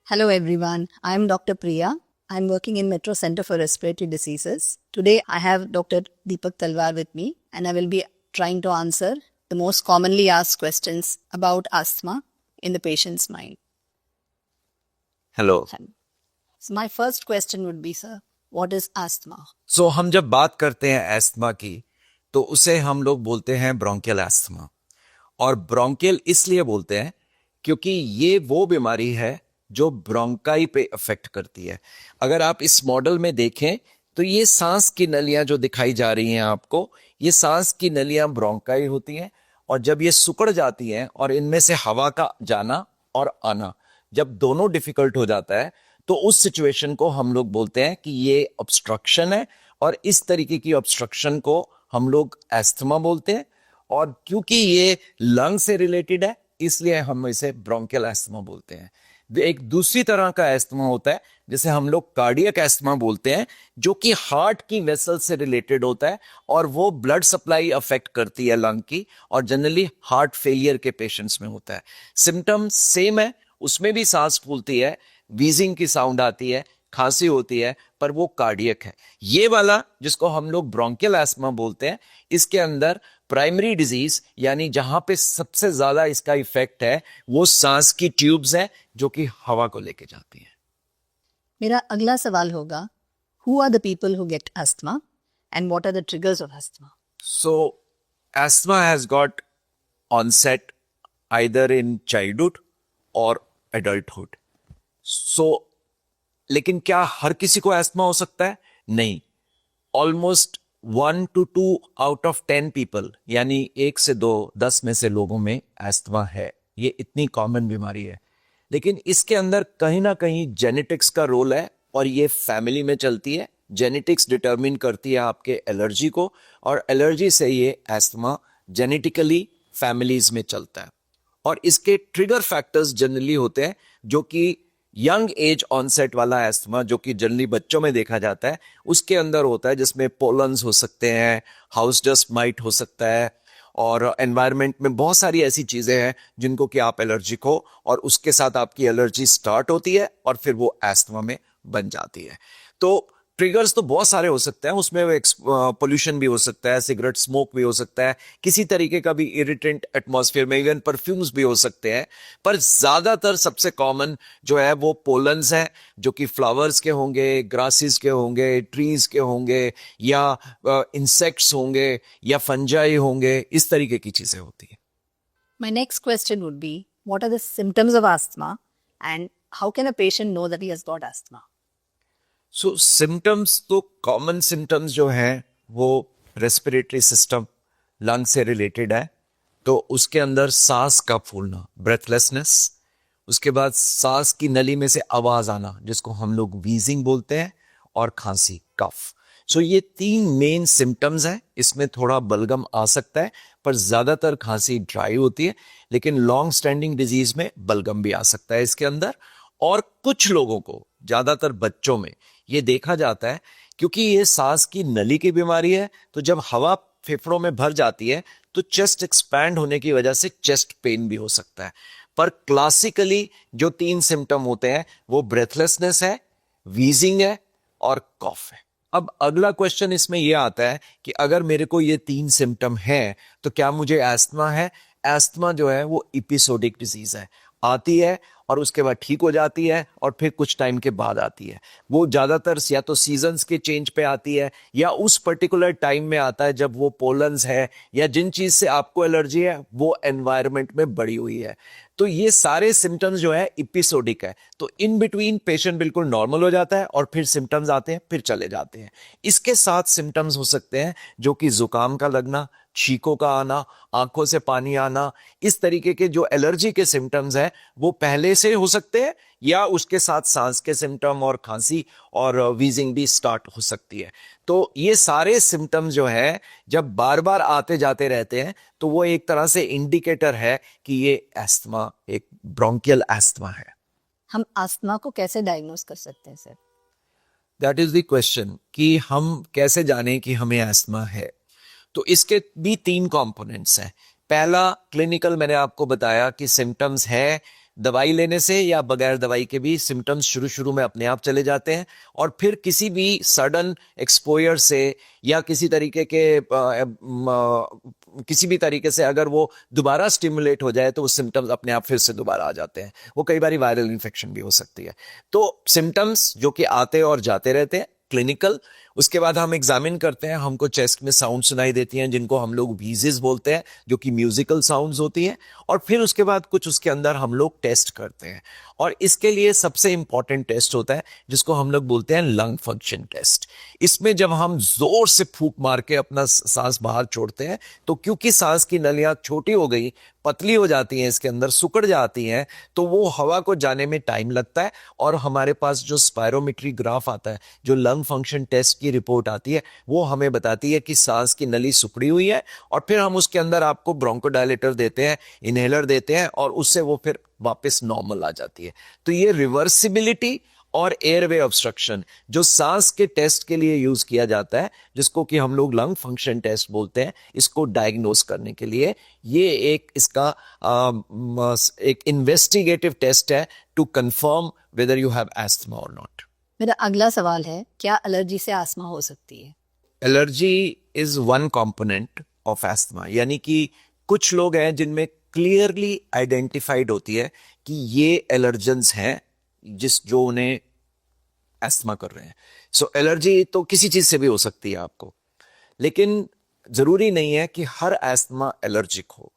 Hello everyone, I am Dr. Priya. I am working in Metro Center for Respiratory Diseases. Today I have Dr. Deepak Talwar with me and I will be trying to answer the most commonly asked questions about asthma in the patient's mind. Hello. So my first question would be, sir, what is asthma? सो हम जब बात करते हैं asthma की तो उसे हम लोग बोलते हैं ब्रोंकियल एस्थमा। और ब्रोंकियल इसलिए बोलते हैं क्योंकि ये वो बीमारी है जो ब्रोंकाई पे अफेक्ट करती है। अगर आप इस मॉडल में देखें तो ये सांस की नलियां जो दिखाई जा रही हैं आपको, ये सांस की नलियां ब्रोंकाई होती हैं। और जब ये सिकुड़ जाती हैं और इनमें से हवा का जाना और आना जब दोनों डिफिकल्ट हो जाता है तो उस सिचुएशन को हम लोग बोलते हैं कि ये ऑब्स्ट्रक्शन है। और इस तरीके की ऑब्स्ट्रक्शन को हम लोग एस्थमा बोलते हैं। और क्योंकि ये लंग से रिलेटेड है इसलिए हम इसे ब्रोंकियल एस्थमा बोलते हैं। एक दूसरी तरह का एस्थमा होता है जिसे हम लोग कार्डियक एस्थमा बोलते हैं, जो कि हार्ट की वेसल से रिलेटेड होता है और वो ब्लड सप्लाई अफेक्ट करती है लंग की, और जनरली हार्ट फेलियर के पेशेंट्स में होता है। सिम्टम्स सेम है, उसमें भी सांस फूलती है, वीजिंग की साउंड आती है, खांसी होती है, पर वो कार्डियक है। ये वाला जिसको हम लोग ब्रोंकियल एस्थमा बोलते हैं, इसके अंदर प्राइमरी डिजीज यानी जहां पे सबसे ज्यादा इसका इफेक्ट है वो सांस की ट्यूब्स है जो कि हवा को लेके जाती हैं। मेरा अगला सवाल होगा, who are the people who get asthma and what are the triggers of asthma? So asthma has got onset either in childhood or adulthood. So लेकिन क्या हर किसी को एस्थमा हो सकता है? नहीं। Almost 1 to 2 out of 10 people, यानी 1 से 2 10 में से लोगों में एस्थमा है। ये इतनी कॉमन बीमारी है, लेकिन इसके अंदर कहीं ना कहीं जेनेटिक्स का रोल है और ये फैमिली में चलती है। जेनेटिक्स डिटरमिन करती है आपके एलर्जी को, और एलर्जी से ये एस्थमा जेनेटिकली फैमिलीज में चलता है। और इसके ट्रिगर फैक्टर्स जनरली होते हैं जो कि यंग एज ऑनसेट वाला एस्थमा जो कि जनरली बच्चों में देखा जाता है उसके अंदर होता है, जिसमें पोलन्स हो सकते हैं, हाउस डस्ट माइट हो सकता है, और एनवायरनमेंट में बहुत सारी ऐसी चीजें हैं जिनको कि आप एलर्जिक हो और उसके साथ आपकी एलर्जी स्टार्ट होती है और फिर वो एस्थमा में बन जाती है। तो ट्रिगर्स तो बहुत सारे हो सकते हैं, उसमें पोल्यूशन भी हो सकता है, सिगरेट स्मोक भी हो सकता है, किसी तरीके का भी इरिटेंट एटमॉस्फेयर में, इवन परफ्यूम्स भी हो सकते हैं। पर ज्यादातर सबसे कॉमन जो है वो पोलन्स हैं, जो कि फ्लावर्स के होंगे, ग्रासेस के होंगे, ट्रीज के होंगे, या इंसेक्ट्स होंगे, या फंजाई होंगे, इस तरीके की चीजें होती है। My next question would be, what are the symptoms of asthma and how can a patient know that he has got asthma? So symptoms तो कॉमन सिम्टम्स जो हैं वो रेस्पिरेटरी सिस्टम, लंग से रिलेटेड है। तो उसके अंदर सांस का फूलना, ब्रेथलेसनेस, उसके बाद सांस की नली में से आवाज आना जिसको हम लोग वीजिंग बोलते हैं, और खांसी, कफ। सो ये 3 मेन सिम्टम्स हैं। इसमें थोड़ा बलगम आ सकता है, पर ज्यादातर खांसी ड्राई होती है, लेकिन लॉन्ग स्टैंडिंग डिजीज में बलगम भी आ सकता है इसके अंदर। और कुछ लोगों को, ज्यादातर बच्चों में ये देखा जाता है, क्योंकि ये सांस की नली की बीमारी है, तो जब हवा फेफड़ों में भर जाती है तो चेस्ट एक्सपैंड होने की वजह से चेस्ट पेन भी हो सकता है। पर क्लासिकली जो 3 सिम्टम होते हैं वो ब्रेथलेसनेस है, वीजिंग है, और कॉफ है। अब अगला क्वेश्चन इसमें यह आता है कि अगर मेरे को ये 3 सिम्टम है तो क्या मुझे एस्थमा है? एस्थमा जो है वो एपिसोडिक डिजीज है, आती है और उसके बाद ठीक हो जाती है और फिर कुछ टाइम के बाद आती है। वो ज्यादातर या तो सीजन्स के चेंज पे आती है या उस पर्टिकुलर टाइम में आता है जब वो पोलन्स है या जिन चीज से आपको एलर्जी है वो एनवायरनमेंट में बढ़ी हुई है। तो ये सारे सिम्टम्स जो है एपिसोडिक है, तो इन बिटवीन पेशेंट बिल्कुल नॉर्मल हो जाता है और फिर सिम्टम्स आते हैं, फिर चले जाते हैं। इसके साथ सिम्टम्स हो सकते हैं जो कि जुकाम का लगना, छींकों का आना, आंखों से पानी आना, इस तरीके के जो एलर्जी के सिम्टम्स हैं वो पहले से हो सकते हैं, या उसके साथ सांस के सिम्टम और खांसी और वीजिंग भी स्टार्ट हो सकती है। तो ये सारे सिम्टम्स जो है जब बार बार आते जाते रहते हैं तो वो एक तरह से इंडिकेटर है कि ये एस्थमा, एक ब्रोंकियल एस्थमा है। हम अस्थमा को कैसे डायग्नोस कर सकते हैं sir? That is the question कि हम कैसे जानें कि हमें एस्थमा है। तो इसके भी 3 कंपोनेंट्स हैं। पहला क्लिनिकल, मैंने आपको बताया कि सिम्टम्स है दवाई लेने से या बगैर दवाई के भी सिम्टम्स शुरू शुरू में अपने आप चले जाते हैं, और फिर किसी भी सडन एक्सपोजर से या किसी तरीके के किसी भी तरीके से अगर वो दोबारा स्टिमुलेट हो जाए तो वो सिम्टम्स अपने आप फिर से दोबारा आ जाते हैं। वो कई बार वायरल इन्फेक्शन भी हो सकती है। तो सिम्टम्स जो कि आते और जाते रहते हैं, क्लिनिकल। उसके बाद हम एग्जामिन करते हैं, हमको चेस्ट में साउंड सुनाई देती हैं जिनको हम लोग व्हीजेस बोलते हैं, जो कि म्यूजिकल साउंड्स होती हैं। और फिर उसके बाद कुछ उसके अंदर हम लोग टेस्ट करते हैं, और इसके लिए सबसे इंपॉर्टेंट टेस्ट होता है जिसको हम लोग बोलते हैं लंग फंक्शन टेस्ट। इसमें जब हम जोर से फूंक मार के अपना सांस बाहर छोड़ते हैं, तो क्योंकि सांस की नलियां छोटी हो गई, पतली हो जाती हैं, इसके अंदर सिकुड़ जाती हैं, तो वो हवा को जाने में टाइम लगता है, और हमारे पास जो स्पायरोमेट्री ग्राफ आता है, जो लंग फंक्शन टेस्ट की रिपोर्ट आती है, वो हमें बताती है कि सांस की नली सिकुड़ी हुई है। और फिर हम उसके अंदर आपको ब्रोंकोडायलेटर देते हैं, इनहेलर देते हैं, और उससे वो फिर वापस नॉर्मल आ जाती है। तो ये रिवर्सिबिलिटी और एयरवे ऑब्स्ट्रक्शन जो सांस के टेस्ट के लिए यूज किया जाता है, जिसको कि हम लोग लंग फंक्शन टेस्ट बोलते हैं, इसको डायग्नोस करने के लिए ये एक इसका एक इन्वेस्टिगेटिव टेस्ट है to confirm whether you have asthma और नॉट। मेरा अगला सवाल है, क्या एलर्जी से आस्मा हो सकती है? Allergy is one component of asthma, यानी कि कुछ लोग हैं जिनमें क्लियरली आइडेंटिफाइड होती है कि ये एलर्जेंस हैं जो उन्हें एस्थमा कर रहे हैं। सो एलर्जी तो किसी चीज से भी हो सकती है आपको, लेकिन जरूरी नहीं है कि हर एस्थमा एलर्जिक हो।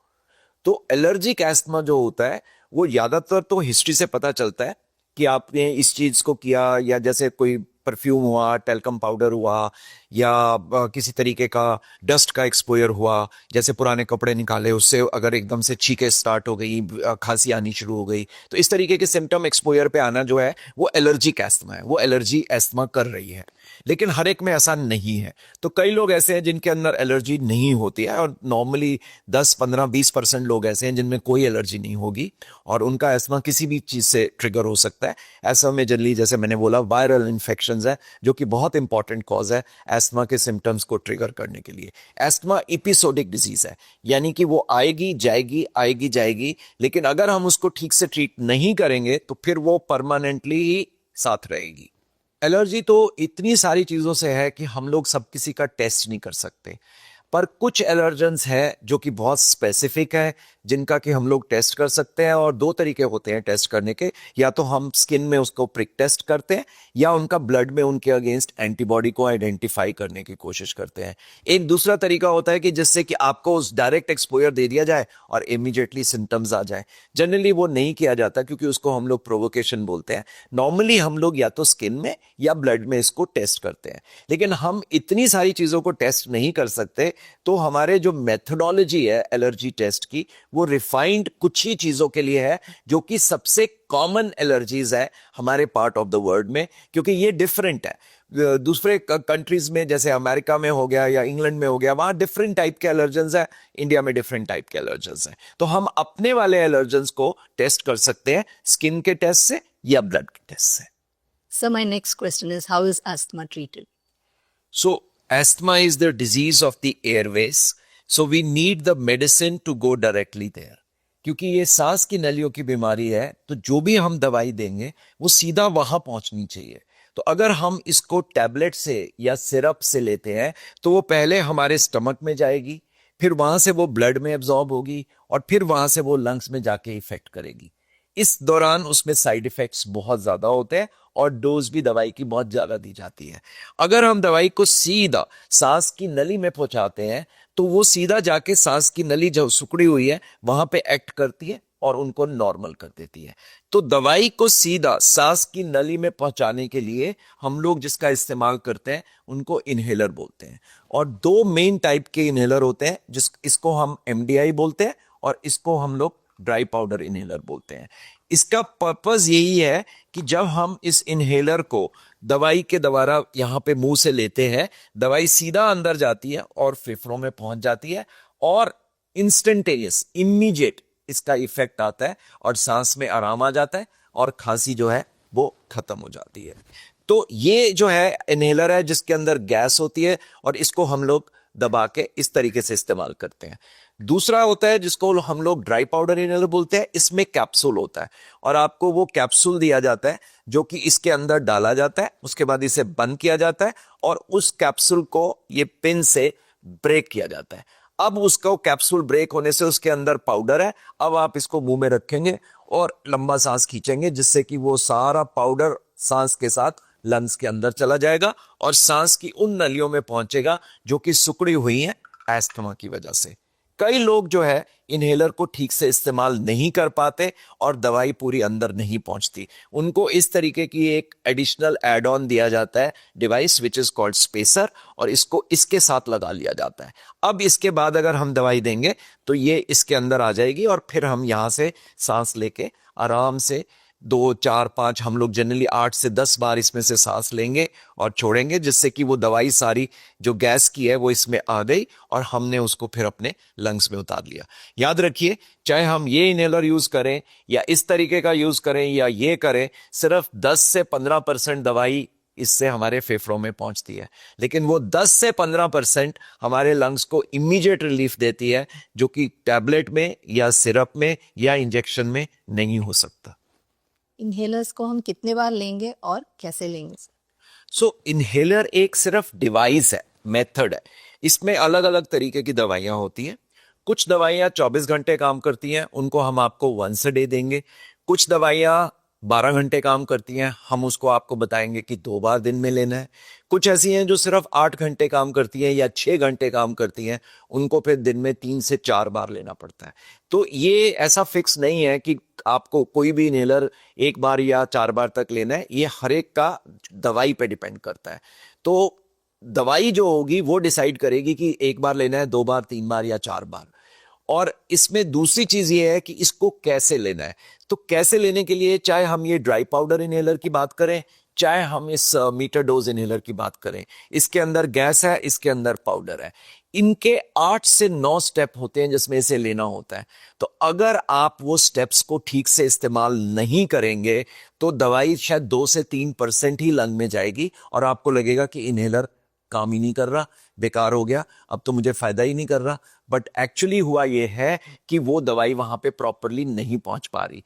तो एलर्जिक एस्थमा जो होता है वो ज्यादातर तो हिस्ट्री से पता चलता है कि आपने इस चीज को किया, या जैसे कोई परफ्यूम हुआ, टेल्कम पाउडर हुआ, या किसी तरीके का डस्ट का एक्सपोजर हुआ, जैसे पुराने कपड़े निकाले उससे अगर एकदम से छींकें स्टार्ट हो गई, खांसी आनी शुरू हो गई, तो इस तरीके के सिम्टम एक्सपोजर पे आना जो है वो एलर्जिक एस्थमा है, वो एलर्जी एस्थमा कर रही है। लेकिन हर एक में ऐसा नहीं है। तो कई लोग ऐसे हैं जिनके अंदर एलर्जी नहीं होती है, और नॉर्मली 10-15-20% लोग ऐसे हैं जिनमें कोई एलर्जी नहीं होगी, और उनका एस्थमा किसी भी चीज से ट्रिगर हो सकता है। ऐसा में जनरली, जैसे मैंने बोला, वायरल इन्फेक्शंस है जो कि बहुत इंपॉर्टेंट कॉज है एस्थमा के सिम्टम्स को ट्रिगर करने के लिए। एस्थमा एपिसोडिक डिजीज है, यानी कि वो आएगी जाएगी, लेकिन अगर हम उसको ठीक से ट्रीट नहीं करेंगे तो फिर वो परमानेंटली ही साथ रहेगी। एलर्जी तो इतनी सारी चीजों से है कि हम लोग सब किसी का टेस्ट नहीं कर सकते, पर कुछ एलर्जेंस है जो कि बहुत स्पेसिफिक है, जिनका कि हम लोग टेस्ट कर सकते हैं। और दो तरीके होते हैं टेस्ट करने के, या तो हम स्किन में उसको प्रिक टेस्ट करते हैं, या उनका ब्लड में उनके अगेंस्ट एंटीबॉडी को आइडेंटिफाई करने की कोशिश करते हैं। एक दूसरा तरीका होता है कि जिससे कि आपको उस डायरेक्ट एक्सपोजर दे दिया जाए और इमीडिएटली सिम्टम्स आ जाए। जनरली वो नहीं किया जाता क्योंकि उसको हम लोग प्रोवोकेशन बोलते हैं। नॉर्मली हम लोग या तो स्किन में या ब्लड में इसको टेस्ट करते हैं, लेकिन हम इतनी सारी चीजों को टेस्ट नहीं कर सकते। तो हमारे जो मेथोडोलॉजी है एलर्जी टेस्ट की, वो रिफाइंड कुछ ही चीजों के लिए है, जो कि सबसे कॉमन एलर्जीज है हमारे पार्ट ऑफ द वर्ल्ड में, क्योंकि ये डिफरेंट है। दूसरे कंट्रीज में, जैसे अमेरिका में हो गया या इंग्लैंड में हो गया, वहां डिफरेंट टाइप के एलर्जेंस है, इंडिया में डिफरेंट टाइप के एलर्जेंस हैं। तो हम अपने वाले एलर्जेंस को टेस्ट कर सकते हैं स्किन के टेस्ट से या ब्लड के टेस्ट से। So my next question is, how is asthma treated? So asthma is the disease of the airways. So we need the medicine to go directly there. क्योंकि ये सांस की नलियों की बीमारी है, तो जो भी हम दवाई देंगे वो सीधा वहां पहुंचनी चाहिए। तो अगर हम इसको टैबलेट से या सिरप से लेते हैं तो वो पहले हमारे स्टमक में जाएगी, फिर वहां से वो ब्लड में एब्जॉर्ब होगी, और फिर वहां से वो लंग्स में जाके इफेक्ट करेगी। इस दौरान उसमें साइड इफेक्ट्स बहुत ज्यादा होते हैं, और डोज भी दवाई की बहुत ज्यादा दी जाती है। अगर हम दवाई को सीधा सांस की नली में पहुंचाते हैं तो वो सीधा जाके सांस की नली जो सिकुड़ी हुई है वहां पे एक्ट करती है और उनको नॉर्मल कर देती है। तो दवाई को सीधा सांस की नली में पहुंचाने के लिए हम लोग जिसका इस्तेमाल करते हैं उनको इनहेलर बोलते हैं। और दो मेन टाइप के इनहेलर होते हैं, इसको हम एमडीआई बोलते हैं और इसको हम लोग ड्राई पाउडर इनहेलर बोलते हैं। इसका पर्पस यही है कि जब हम इस इनहेलर को दवाई के द्वारा यहाँ पे मुंह से लेते हैं, दवाई सीधा अंदर जाती है और फेफड़ों में पहुंच जाती है, और इंस्टेंटेनियस इमीडिएट इसका इफेक्ट आता है और सांस में आराम आ जाता है और खांसी जो है वो खत्म हो जाती है। तो ये जो है इनहेलर है जिसके अंदर गैस होती है, और इसको हम लोग दबा के इस तरीके से इस्तेमाल करते हैं। दूसरा होता है जिसको हम लोग ड्राई पाउडर इनहेलर बोलते हैं, इसमें कैप्सूल होता है और आपको वो कैप्सूल दिया जाता है जो कि इसके अंदर डाला जाता है, उसके बाद इसे बंद किया जाता है और उस कैप्सूल को ये पिन से ब्रेक किया जाता है। अब उसको कैप्सूल ब्रेक होने से उसके अंदर पाउडर है, अब आप इसको मुंह में रखेंगे और लंबा सांस खींचेंगे जिससे कि वो सारा पाउडर सांस के साथ लंग्स के अंदर चला जाएगा और सांस की उन नलियों में पहुंचेगा जो कि सिकुड़ी हुई हैं एस्थमा की वजह से। कई लोग जो है इनहेलर को ठीक से इस्तेमाल नहीं कर पाते और दवाई पूरी अंदर नहीं पहुंचती, उनको इस तरीके की एक एडिशनल एड ऑन दिया जाता है device which is called spacer और इसको इसके साथ लगा लिया जाता है। अब इसके बाद अगर हम दवाई देंगे तो ये इसके अंदर आ जाएगी और फिर हम यहां से सांस लेके आराम से 2, 4, 5 हम लोग जनरली 8 से 10 बार इसमें से सांस लेंगे और छोड़ेंगे जिससे कि वो दवाई सारी जो गैस की है वो इसमें आ गई और हमने उसको फिर अपने लंग्स में उतार लिया। याद रखिए, चाहे हम ये इनहेलर यूज करें या इस तरीके का यूज करें या ये करें, सिर्फ 10 से 15% दवाई इससे हमारे फेफड़ों में पहुंचती है, लेकिन वो 10 से 15% हमारे लंग्स को इमीडिएट रिलीफ देती है जो कि टैबलेट में या सिरप में या इंजेक्शन में नहीं हो सकता। इनहेलर्स को हम कितने बार लेंगे और कैसे लेंगे? सो इनहेलर एक सिर्फ डिवाइस है, मेथड है। इसमें अलग अलग तरीके की दवाइयां होती हैं। कुछ दवाइयां 24 घंटे काम करती हैं, उनको हम आपको वंस अ डे देंगे। कुछ दवाइयां 12 घंटे काम करती हैं, हम उसको आपको बताएंगे कि 2 बार दिन में लेना है। कुछ ऐसी हैं जो सिर्फ 8 घंटे काम करती हैं या 6 घंटे काम करती हैं, उनको फिर दिन में 3 से 4 बार लेना पड़ता है। तो ये ऐसा फिक्स नहीं है कि आपको कोई भी इनहेलर 1 बार या 4 बार तक लेना है, ये हर एक का दवाई पे डिपेंड करता है। तो दवाई जो होगी वो डिसाइड करेगी कि 1 बार लेना है, 2 बार, 3 बार या 4 बार। और इसमें दूसरी चीज ये है कि इसको कैसे लेना है। तो कैसे लेने के लिए चाहे हम ये ड्राई पाउडर इनहेलर की बात करें, चाहे हम इस मीटर डोज इनहेलर की बात करें, इसके अंदर गैस है, इसके अंदर पाउडर है। इनके 8 से 9 स्टेप होते हैं जिसमें इसे लेना होता है। तो अगर आप वो स्टेप्स को ठीक से इस्तेमाल नहीं करेंगे तो दवाई शायद 2 से 3% ही लंग में जाएगी और आपको लगेगा कि इनहेलर काम ही नहीं कर रहा, बेकार हो गया, अब तो मुझे फायदा ही नहीं कर रहा। बट एक्चुअली हुआ ये है कि वो दवाई वहां पे प्रॉपरली नहीं पहुंच पा रही।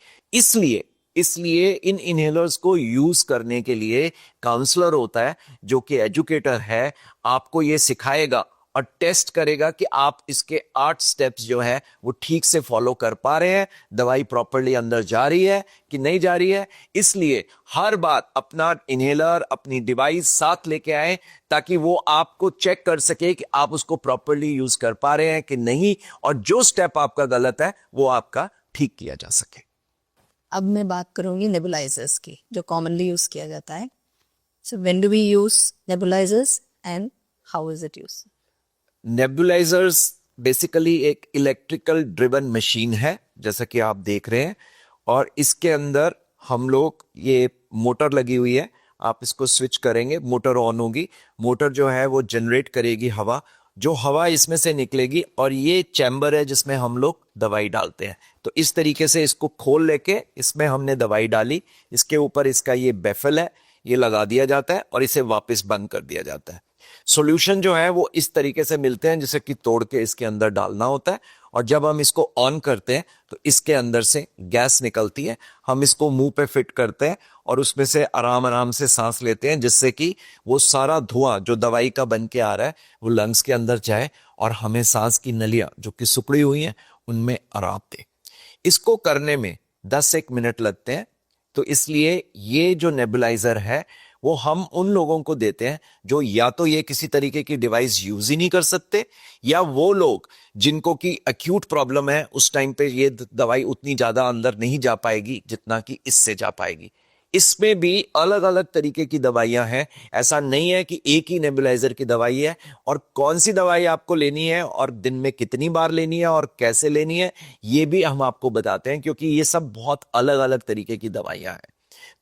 इसलिए इन इनहेलर्स को यूज करने के लिए काउंसलर होता है जो कि एजुकेटर है, आपको ये सिखाएगा और टेस्ट करेगा कि आप इसके 8 स्टेप्स जो है वो ठीक से फॉलो कर पा रहे हैं, दवाई प्रॉपरली अंदर जा रही है कि नहीं जा रही है। इसलिए हर बात अपना इनहेलर, अपनी डिवाइस साथ लेके आए ताकि वो आपको चेक कर सके कि आप उसको प्रॉपरली यूज कर पा रहे हैं कि नहीं, और जो स्टेप आपका गलत है वो आपका ठीक किया जा सके। अब मैं बात करूंगी नेबुलाइजर्स की जो कॉमनली यूज किया जाता है। So when do we use nebulisers and how is it use? Nebulisers basically एक इलेक्ट्रिकल ड्रिवन मशीन है जैसा कि आप देख रहे हैं, और इसके अंदर हम लोग ये मोटर लगी हुई है, आप इसको स्विच करेंगे, मोटर ऑन होगी, मोटर जो है वो जनरेट करेगी हवा, जो हवा इसमें से निकलेगी और ये चैम्बर है जिसमें हम लोग दवाई डालते हैं। तो इस तरीके से इसको खोल लेके इसमें हमने दवाई डाली, इसके ऊपर इसका ये बेफल है, ये लगा दिया जाता है और इसे वापस बंद कर दिया जाता है। सॉल्यूशन जो है वो इस तरीके से मिलते हैं जैसे कि तोड़ के इसके अंदर डालना होता है, और जब हम इसको ऑन करते हैं तो इसके अंदर से गैस निकलती है, हम इसको मुंह पे फिट करते हैं और उसमें से आराम आराम से सांस लेते हैं जिससे कि वो सारा धुआं जो दवाई का बन के आ रहा है वो लंग्स के अंदर जाए और हमें सांस की नलियां जो कि सिकुड़ी हुई हैं उनमें आराम दे। इसको करने में 10-1 मिनट लगते हैं। तो इसलिए ये जो नेबुलाइजर है वो हम उन लोगों को देते हैं जो या तो ये किसी तरीके की डिवाइस यूज ही नहीं कर सकते, या वो लोग जिनको की एक्यूट प्रॉब्लम है, उस टाइम पे ये दवाई उतनी ज्यादा अंदर नहीं जा पाएगी जितना कि इससे जा पाएगी। इसमें भी अलग अलग तरीके की दवाइयां हैं, ऐसा नहीं है कि एक ही नेबुलाइजर की दवाई है। और कौन सी दवाई आपको लेनी है और दिन में कितनी बार लेनी है और कैसे लेनी है ये भी हम आपको बताते हैं, क्योंकि ये सब बहुत अलग अलग तरीके की दवाइयां हैं।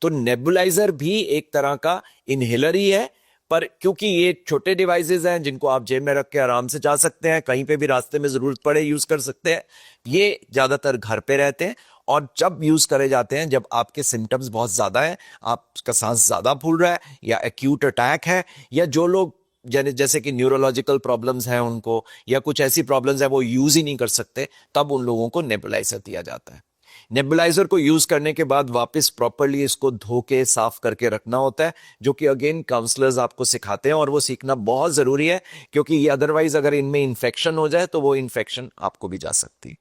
तो नेबुलाइजर भी एक तरह का इनहेलर ही है, पर क्योंकि ये छोटे डिवाइसेस हैं जिनको आप जेब में रख के आराम से जा सकते हैं, कहीं पे भी रास्ते में जरूरत पड़े यूज कर सकते हैं, ये ज्यादातर घर पे रहते हैं। और जब यूज करे जाते हैं जब आपके सिम्टम्स बहुत ज्यादा हैं, आपका सांस ज्यादा फूल रहा है या एक्यूट अटैक है, या जो लोग जैसे कि न्यूरोलॉजिकल प्रॉब्लम्स हैं उनको, या कुछ ऐसी प्रॉब्लम्स है वो यूज ही नहीं कर सकते, तब उन लोगों को नेबुलाइजर दिया जाता है। नेबुलाइजर को यूज करने के बाद वापस प्रॉपरली इसको धो के साफ करके रखना होता है, जो कि अगेन काउंसलर्स आपको सिखाते हैं, और वो सीखना बहुत जरूरी है, क्योंकि ये अदरवाइज अगर इनमें इन्फेक्शन हो जाए तो वो इन्फेक्शन आपको भी जा सकती है।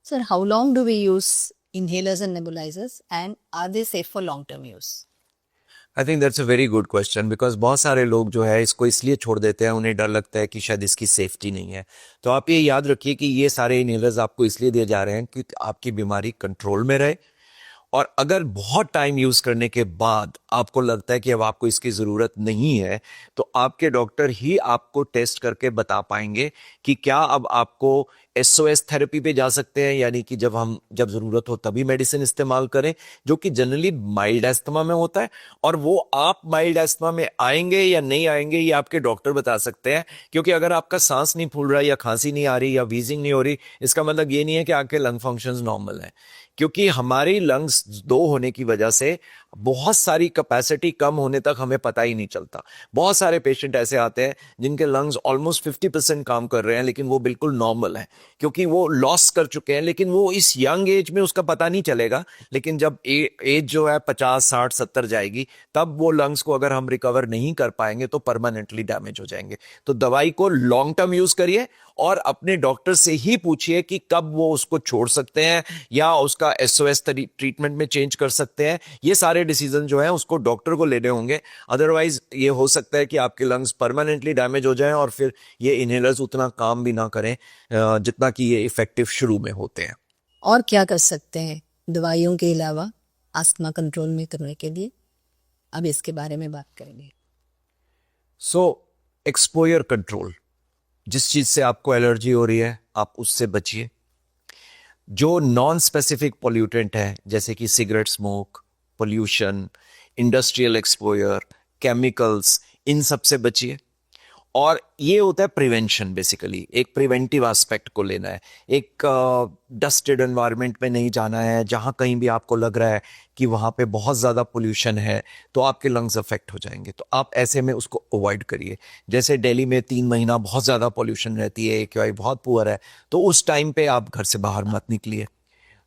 Sir, how long do we use inhalers and nebulizers, and are they safe for long-term use? I think that's a very good question, because बहुत सारे लोग जो है इसको इसलिए छोड़ देते हैं, उन्हें डर लगता है कि शायद इसकी सेफ्टी नहीं है। तो आप ये याद रखिए कि ये सारे इनहेलर्स आपको इसलिए दिए जा रहे हैं कि आपकी बीमारी कंट्रोल में रहे, और अगर बहुत टाइम यूज करने के बाद आपको लगता है कि अब आपको इसकी जरूरत नहीं है, तो आपके डॉक्टर ही आपको टेस्ट करके बता पाएंगे कि क्या अब आपको एसओएस थेरेपी पे जा सकते हैं, यानी कि जब जरूरत हो तभी मेडिसिन इस्तेमाल करें, जो कि जनरली माइल्ड एस्थमा में होता है। और वो आप माइल्ड एस्थमा में आएंगे या नहीं आएंगे ये आपके डॉक्टर बता सकते हैं, क्योंकि अगर आपका सांस नहीं फूल रहा, या खांसी नहीं आ रही, या वीजिंग नहीं हो रही, इसका मतलब ये नहीं है कि आपके लंग फंक्शंस नॉर्मल हैं। क्योंकि हमारी लंग्स दो होने की वजह से बहुत सारी कैपेसिटी कम होने तक हमें पता ही नहीं चलता। बहुत सारे पेशेंट ऐसे आते हैं जिनके लंग्स ऑलमोस्ट 50% काम कर रहे हैं, लेकिन वो बिल्कुल नॉर्मल है, क्योंकि वो लॉस कर चुके हैं, लेकिन वो इस यंग एज में उसका पता नहीं चलेगा। लेकिन जब एज जो है 50, 60, 70 जाएगी, तब वो लंग्स को अगर हम रिकवर नहीं कर पाएंगे तो परमानेंटली डैमेज हो जाएंगे। तो दवाई को लॉन्ग टर्म यूज करिए, और अपने डॉक्टर से ही पूछिए कि कब वो उसको छोड़ सकते हैं या उसका एसओएस ट्रीटमेंट में चेंज कर सकते हैं। ये सारे डिसीजन जो है उसको डॉक्टर को लेने होंगे, अदरवाइज ये हो सकता है कि आपके लंग्स परमानेंटली डैमेज हो जाएं, और फिर ये इनहेलर्स उतना काम भी ना करें जितना कि ये इफेक्टिव शुरू में होते हैं। और क्या कर सकते हैं दवाइयों के अलावा अस्थमा कंट्रोल में करने के लिए? अब इसके बारे में बात करेंगे। सो एक्सपोजर कंट्रोल, जिस चीज से आपको एलर्जी हो रही है आप उससे बचिए। जो नॉन स्पेसिफिक पोल्यूटेंट है, जैसे कि cigarette smoke, pollution, industrial exposure, chemicals, इन सब से बचिए। और ये होता है प्रिवेंशन, बेसिकली एक प्रिवेंटिव एस्पेक्ट को लेना है। एक डस्टेड एनवायरनमेंट में नहीं जाना है, जहां कहीं भी आपको लग रहा है कि वहां पे बहुत ज़्यादा पोल्यूशन है तो आपके लंग्स अफेक्ट हो जाएंगे, तो आप ऐसे में उसको अवॉइड करिए। जैसे दिल्ली में 3 महीना बहुत ज़्यादा पोल्यूशन रहती है, AQI बहुत पुअर है, तो उस टाइम पे आप घर से बाहर मत निकलिए।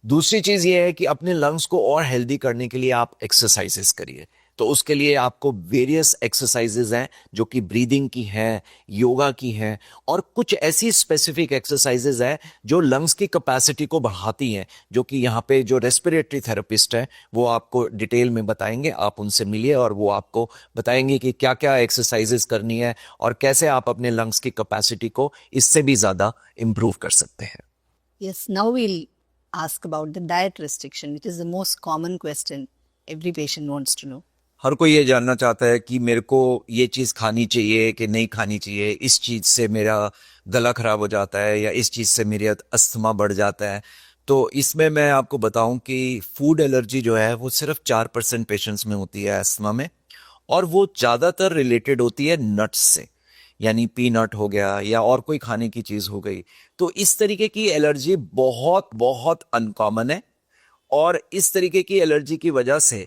दूसरी चीज़ ये है कि अपने लंग्स को और हेल्दी करने के लिए आप एक्सरसाइजेस करिए। तो उसके लिए आपको वेरियस एक्सरसाइजेज हैं, जो कि ब्रीदिंग की हैं, योगा की हैं, और कुछ ऐसी स्पेसिफिक एक्सरसाइजेज हैं जो लंग्स की कैपेसिटी को बढ़ाती हैं, जो कि यहाँ पे जो रेस्पिरेटरी थेरेपिस्ट हैं वो आपको डिटेल में बताएंगे। आप उनसे मिलिए और वो आपको बताएंगे कि क्या क्या एक्सरसाइजेज करनी है और कैसे आप अपने लंग्स की कैपेसिटी को इससे भी ज़्यादा इम्प्रूव कर सकते हैं। Yes, now we'll ask about the diet restriction, which is the most common question every patient wants to know. हर कोई ये जानना चाहता है कि मेरे को ये चीज़ खानी चाहिए कि नहीं खानी चाहिए, इस चीज़ से मेरा गला खराब हो जाता है या इस चीज़ से मेरी अस्थमा बढ़ जाता है। तो इसमें मैं आपको बताऊं कि फूड एलर्जी जो है वो सिर्फ 4% पेशेंट्स में होती है अस्थमा में, और वो ज़्यादातर रिलेटेड होती है नट्स से, यानी पीनट हो गया या और कोई खाने की चीज़ हो गई। तो इस तरीके की एलर्जी बहुत बहुत अनकॉमन है, और इस तरीके की एलर्जी की वजह से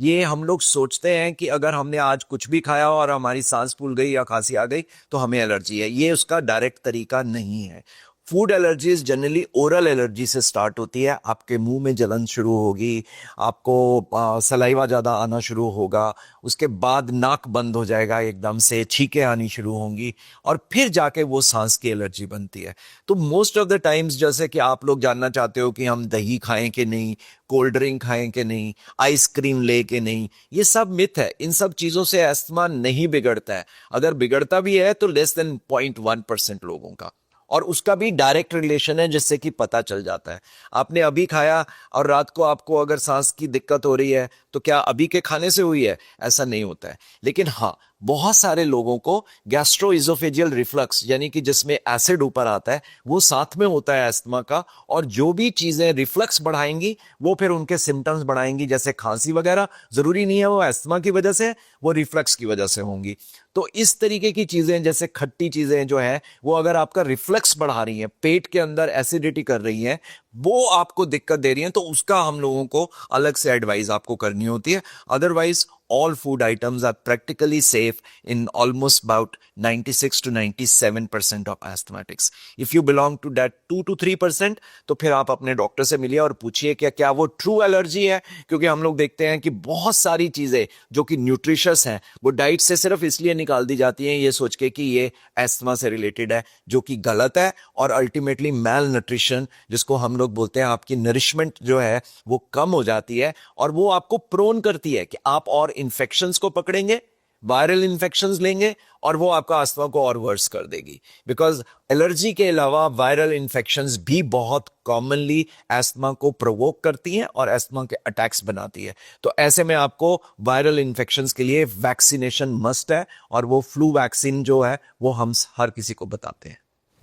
ये हम लोग सोचते हैं कि अगर हमने आज कुछ भी खाया और हमारी सांस फूल गई या खांसी आ गई तो हमें एलर्जी है। ये उसका डायरेक्ट तरीका नहीं है। Food allergies generally oral allergy से स्टार्ट होती है। आपके मुंह में जलन शुरू होगी, आपको सलाइवा ज़्यादा आना शुरू होगा, उसके बाद नाक बंद हो जाएगा एकदम से, छींकें आनी शुरू होंगी, और फिर जाके वो सांस की एलर्जी बनती है। तो मोस्ट ऑफ द टाइम्स, जैसे कि आप लोग जानना चाहते हो कि हम दही खाएं कि नहीं, कोल्ड ड्रिंक खाएं कि नहीं, आइसक्रीम ले के नहीं, ये सब मिथ है। इन सब चीज़ों से अस्थमा नहीं बिगड़ता है। अगर बिगड़ता भी है तो लेस देन 0.1% लोगों का, और उसका भी डायरेक्ट रिलेशन है जिससे कि पता चल जाता है। आपने अभी खाया और रात को आपको अगर सांस की दिक्कत हो रही है तो क्या अभी के खाने से हुई है? ऐसा नहीं होता है। लेकिन हाँ, बहुत सारे लोगों को गैस्ट्रोइजोफेजियल रिफ्लक्स, यानी कि जिसमें एसिड ऊपर आता है, वो साथ में होता है अस्थमा का, और जो भी चीजें रिफ्लक्स बढ़ाएंगी वो फिर उनके सिम्टम्स बढ़ाएंगी, जैसे खांसी वगैरह। जरूरी नहीं है वो अस्थमा की वजह से, वो रिफ्लक्स की वजह से होंगी। तो इस तरीके की चीजें जैसे खट्टी चीजें जो है वो अगर आपका रिफ्लक्स बढ़ा रही हैं, पेट के अंदर एसिडिटी कर रही हैं, वो आपको दिक्कत दे रही हैं, तो उसका हम लोगों को अलग से एडवाइस आपको करनी होती है. Otherwise all food items are practically safe in almost about 96 to 97% of asthmatics. If you belong to that 2 to 3%, तो फिर आप अपने डॉक्टर से मिलिए और पूछिए क्या क्या वो ट्रू एलर्जी है. क्योंकि हम लोग देखते हैं कि बहुत सारी चीजें जो कि न्यूट्रिशियस हैं वो डाइट से सिर्फ इसलिए निकाल दी जाती हैं ये सोच के कि ये एस्थमा से रिलेटेड है, जो कि गलत है. और अल्टीमेटली मैल न्यूट्रिशन, जिसको हम लोग बोलते हैं आपकी नरिशमेंट जो है वो कम हो जाती है और वो आपको प्रोन करती है कि आप और इन्फेक्शंस को पकड़ेंगे, वायरल इन्फेक्शंस लेंगे और वो आपका अस्थमा को और वर्स कर देगी. बिकॉज एलर्जी के अलावा वायरल इन्फेक्शंस भी बहुत कॉमनली एस्थमा को प्रोवोक करती हैं और एस्थमा के अटैक्स बनाती है. तो ऐसे में आपको वायरल इन्फेक्शंस के लिए वैक्सीनेशन मस्ट है और वो फ्लू वैक्सीन जो है वो हम हर किसी को बताते हैं.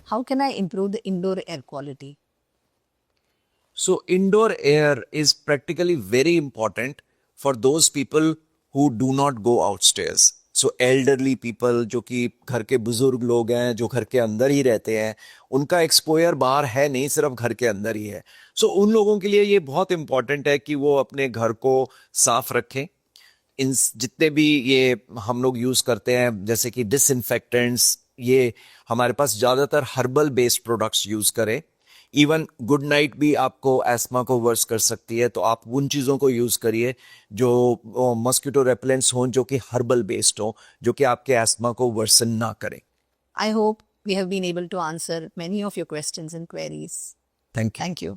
How can I improve the indoor air quality? So indoor air is practically very important for those people who do not go outstairs. So elderly people जो कि घर के बुजुर्ग लोग हैं जो घर के अंदर ही रहते हैं, उनका एक्सपोजर बाहर है नहीं, सिर्फ घर के अंदर ही है. सो उन लोगों के लिए ये बहुत इंपॉर्टेंट है कि वो अपने घर को साफ रखें. इन जितने भी ये हम लोग यूज करते हैं जैसे कि डिसइंफेक्टेंट्स, ये हमारे पास ज्यादातर हर्बल बेस्ड प्रोडक्ट्स यूज करें. इवन गुड नाइट भी आपको एस्मा को वर्स कर सकती है, तो आप उन चीज़ों को यूज़ करिए जो मस्किटो रेपेलेंट्स हों, जो कि हर्बल बेस्ड हों, जो कि आपके एस्मा को वर्सन ना करें. I hope we have been able to answer many of your questions and queries. Thank you. Thank you.